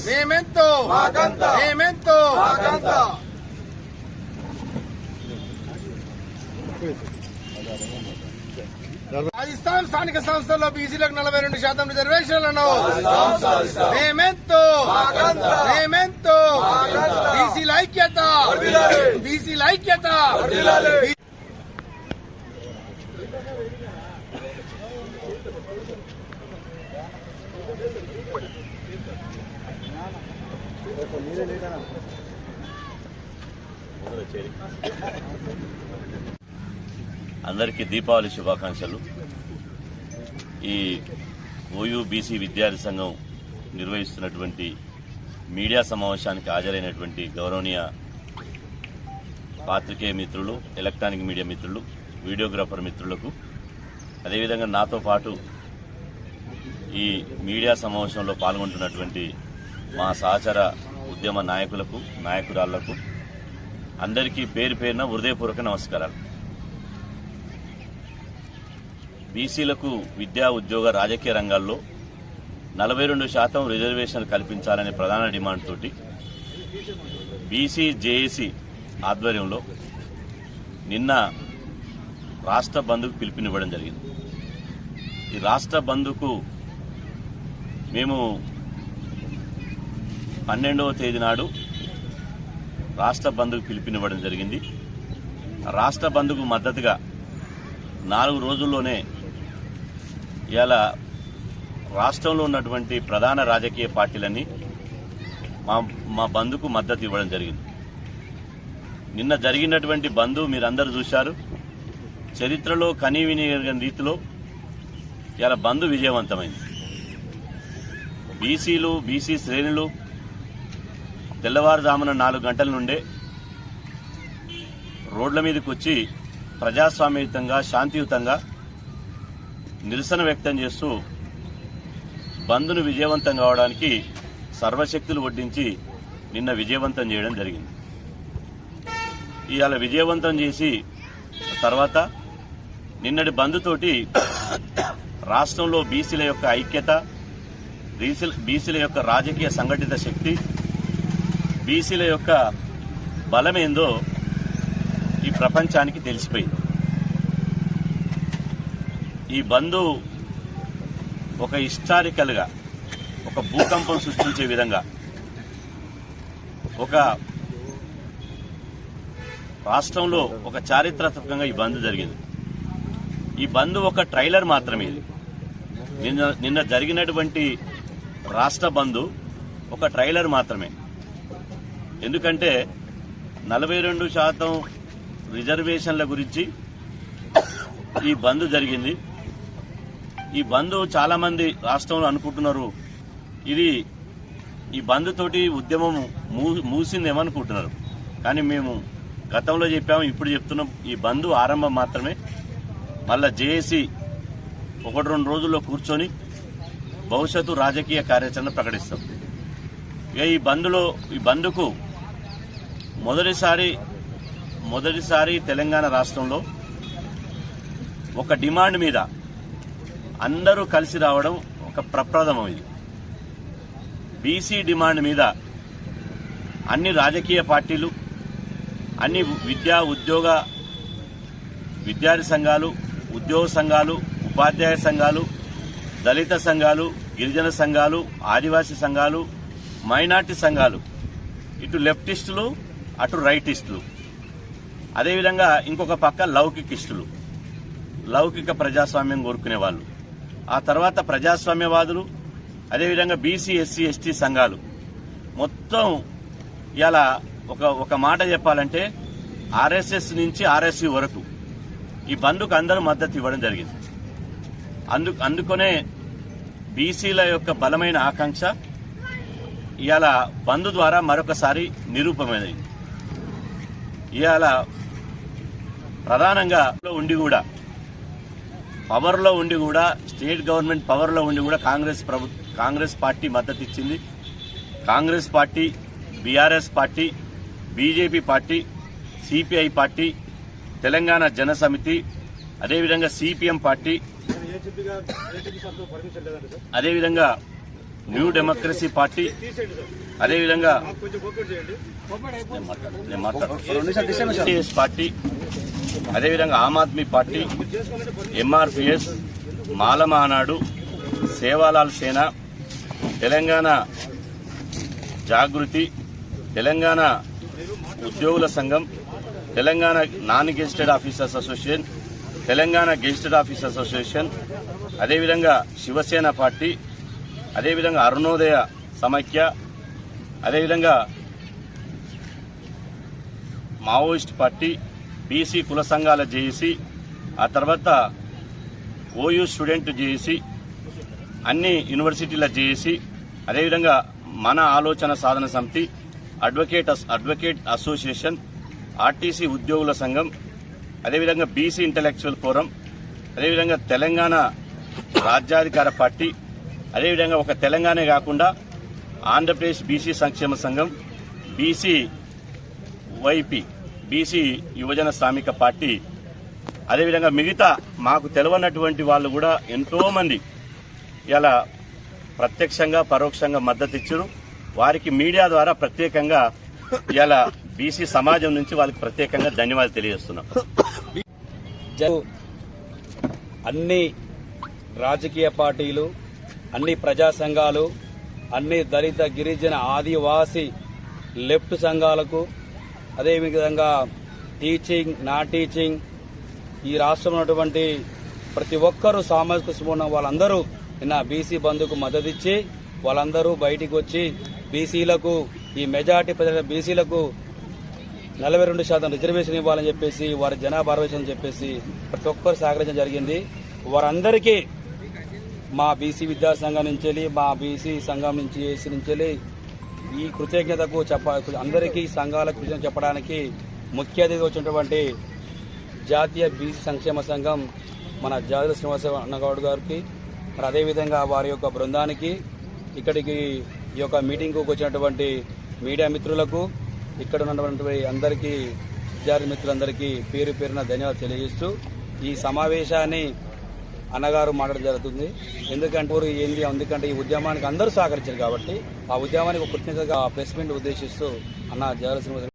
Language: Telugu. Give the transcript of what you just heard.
మేమెంతో రాజస్థాన్ స్థానిక సంస్థల్లో బీసీలకు 42% రిజర్వేషన్లను మేమెంతో బీసీల ఐక్యత. అందరికీ దీపావళి శుభాకాంక్షలు. ఈ ఓయూబీసీ విద్యార్థి సంఘం నిర్వహిస్తున్నటువంటి మీడియా సమావేశానికి హాజరైనటువంటి గౌరవనీయ పాత్రికేయ మిత్రులు, ఎలక్ట్రానిక్ మీడియా మిత్రులు, వీడియోగ్రాఫర్ మిత్రులకు, అదేవిధంగా నాతో పాటు ఈ మీడియా సమావేశంలో పాల్గొంటున్నటువంటి మా సహచర ఉద్యమ నాయకులకు, నాయకురాళ్లకు అందరికీ పేరు పేరున హృదయపూర్వక నమస్కారాలు. బీసీలకు విద్యా, ఉద్యోగ, రాజకీయ రంగాల్లో 42% రిజర్వేషన్లు కల్పించాలనే ప్రధాన డిమాండ్ తోటి బీసీ జేఏసీ ఆధ్వర్యంలో నిన్న రాష్ట్ర బంద్కు పిలుపునివ్వడం జరిగింది. ఈ రాష్ట్ర బంద్కు మేము 12వ తేదీ నాడు రాష్ట్ర బంద్కు పిలుపునివ్వడం జరిగింది. రాష్ట్ర బంద్కు మద్దతుగా 4 రోజుల్లోనే ఇవాళ రాష్ట్రంలో ఉన్నటువంటి ప్రధాన రాజకీయ పార్టీలన్నీ మా బంద్కు మద్దతు ఇవ్వడం జరిగింది. నిన్న జరిగినటువంటి బంద్ మీరందరూ చూశారు. చరిత్రలో కనీవిని రీతిలో ఇవాళ బంద్ విజయవంతమైంది. బీసీలు, బీసీ శ్రేణులు తెల్లవారుజామున 4 గంటల నుండే రోడ్ల మీదకి వచ్చి ప్రజాస్వామ్యయుతంగా, శాంతియుతంగా నిరసన వ్యక్తం చేస్తూ బంద్ను విజయవంతం కావడానికి సర్వశక్తులు ఒడ్డించి నిన్న విజయవంతం చేయడం జరిగింది. ఇవాళ విజయవంతం చేసి తర్వాత నిన్నటి బంద్ తోటి రాష్ట్రంలో బీసీల యొక్క ఐక్యత, బీసీల యొక్క రాజకీయ సంఘటిత శక్తి, బీసీల యొక్క బలమేందో ఈ ప్రపంచానికి తెలిసిపోయింది. ఈ బంద్ ఒక హిస్టారికల్గా, ఒక భూకంపం సృష్టించే విధంగా, ఒక రాష్ట్రంలో ఒక చారిత్రాత్మకంగా ఈ బంద్ జరిగింది. ఈ బంద్ ఒక ట్రైలర్ మాత్రమే. ఇది నిన్న జరిగినటువంటి రాష్ట్ర బంద్ ఒక ట్రైలర్ మాత్రమే. ఎందుకంటే 42% రిజర్వేషన్ల గురించి ఈ బంద్ జరిగింది. ఈ బంద్ చాలా మంది రాష్ట్రంలో అనుకుంటున్నారు ఈ బంద్ తోటి ఉద్యమం మూసిందేమనుకుంటున్నారు. కానీ మేము గతంలో చెప్పాము, ఇప్పుడు చెప్తున్నాం, ఈ బంద్ ఆరంభం మాత్రమే. మళ్ళా జేఏసీ 1-2 రోజుల్లో కూర్చొని భవిష్యత్తు రాజకీయ కార్యాచరణ ప్రకటిస్తాం. ఇక ఈ బంద్కు మొదటిసారి తెలంగాణ రాష్ట్రంలో ఒక డిమాండ్ మీద అందరూ కలిసి రావడం ఒక ప్రప్రథమం. ఇది బీసీ డిమాండ్ మీద అన్ని రాజకీయ పార్టీలు, అన్ని విద్యా, ఉద్యోగ, విద్యార్థి సంఘాలు, ఉద్యోగ సంఘాలు, ఉపాధ్యాయ సంఘాలు, దళిత సంఘాలు, గిరిజన సంఘాలు, ఆదివాసీ సంఘాలు, మైనార్టీ సంఘాలు, ఇటు లెఫ్టిస్టులు, అటు రైటిస్టులు, అదేవిధంగా ఇంకొక పక్క లౌకికిస్టులు, లౌకిక ప్రజాస్వామ్యం కోరుకునే వాళ్ళు, ఆ తర్వాత ప్రజాస్వామ్యవాదులు, అదేవిధంగా బీసీ, ఎస్సీ, ఎస్టీ సంఘాలు మొత్తం ఇలా ఒక మాట చెప్పాలంటే ఆర్ఎస్ఎస్ నుంచి ఆర్ఎస్యూ వరకు ఈ బంద్కు అందరూ మద్దతు ఇవ్వడం జరిగింది. అందుకనే బీసీల యొక్క బలమైన ఆకాంక్ష ఇవాళ బంద్ ద్వారా మరొకసారి నిరూపమైనది. ఇవాళ ప్రధానంగా పవర్లో ఉండి కూడా స్టేట్ గవర్నమెంట్ పవర్లో ఉండి కూడా కాంగ్రెస్ పార్టీ మద్దతు ఇచ్చింది. Congress party, BRS party, BJP party, CPI party, Telangana Jana సమితి, అదేవిధంగా సిపిఎం పార్టీ, అదేవిధంగా న్యూ డెమోక్రసీ పార్టీ, అదేవిధంగా టీఎస్ పార్టీ, అదేవిధంగా ఆమ్ ఆద్మీ పార్టీ, ఎంఆర్పిఎస్, మాల మహానాడు, సేవాలాల్ సేన, తెలంగాణ జాగృతి, తెలంగాణ ఉద్యోగుల సంఘం, Telangana non gazetted officers association, Telangana gazetted officers association, అదేవిధంగా శివసేన పార్టీ, అదేవిధంగా అరుణోదయ సమైక్య, అదేవిధంగా మావోయిస్ట్ పార్టీ, బీసీ కుల సంఘాల జేఏసీ, ఆ తర్వాత ఓయూ స్టూడెంట్ జేఏసీ, అన్ని యూనివర్సిటీల జేఏసీ, అదేవిధంగా మన ఆలోచన సాధన సమితి, అడ్వకేట్ అసోసియేషన్, ఆర్టీసీ ఉద్యోగుల సంఘం, అదేవిధంగా బీసీ ఇంటలెక్చువల్ ఫోరం, అదేవిధంగా తెలంగాణ రాజ్యాధికార పార్టీ, అదేవిధంగా ఒక తెలంగాణే కాకుండా ఆంధ్రప్రదేశ్ బీసీ సంక్షేమ సంఘం, బీసీ యువజన శ్రామిక పార్టీ, అదేవిధంగా మిగతా మాకు తెలవనటువంటి వాళ్ళు కూడా ఎంతో మంది ఇలా ప్రత్యక్షంగా పరోక్షంగా మద్దతు ఇచ్చారు. వారికి మీడియా ద్వారా ప్రత్యేకంగా ఇలా బీసీ సమాజం నుంచి వాళ్ళకి ప్రత్యేకంగా ధన్యవాదాలు తెలియజేస్తున్నాం. అన్ని రాజకీయ పార్టీలు, అన్ని ప్రజా సంఘాలు, అన్ని దళిత గిరిజన ఆదివాసీ లెఫ్ట్ సంఘాలకు, అదేవిధంగా టీచింగ్ నాన్ టీచింగ్ ఈ రాష్ట్రంలో ఉన్నటువంటి ప్రతి ఒక్కరూ సామాజిక స్పృహ వాళ్ళందరూ నిన్న బీసీ బంధుకు మద్దతిచ్చి వాళ్ళందరూ బయటికి వచ్చి బీసీలకు ఈ మెజార్టీ ప్రజల బీసీలకు 42% రిజర్వేషన్ ఇవ్వాలని చెప్పేసి వారి జనాభా అని చెప్పేసి ప్రతి ఒక్కరు సహకరించడం జరిగింది. వారందరికీ మా బీసీ విద్యా సంఘం నుంచి, మా బీసీ సంఘం నుంచి ఏసీ నుంచి ఈ కృతజ్ఞతకు అందరికీ సంఘాలకు కృతజ్ఞత చెప్పడానికి ముఖ్య అతిథిగా వచ్చినటువంటి జాతీయ బీసీ సంక్షేమ సంఘం మన జాతీయ శ్రీనివాస అన్నగౌడ్ గారికి, మరి అదేవిధంగా వారి యొక్క బృందానికి, ఇక్కడికి ఈ యొక్క మీటింగ్కు వచ్చినటువంటి మీడియా మిత్రులకు, ఇక్కడ ఉన్నటువంటి అందరికీ విద్యార్థి మిత్రులందరికీ పేరు పేరున ధన్యవాదాలు తెలియజేస్తూ ఈ సమావేశాన్ని అన్నగారు మాట్లాడడం జరుగుతుంది. ఎందుకంటే ఈ ఉద్యమానికి అందరూ సహకరించారు కాబట్టి ఆ ఉద్యమానికి కృతజ్ఞతగా ప్రెస్ మీట్ ఉద్దేశిస్తూ అన్న జాతీయ శ్రీనివాస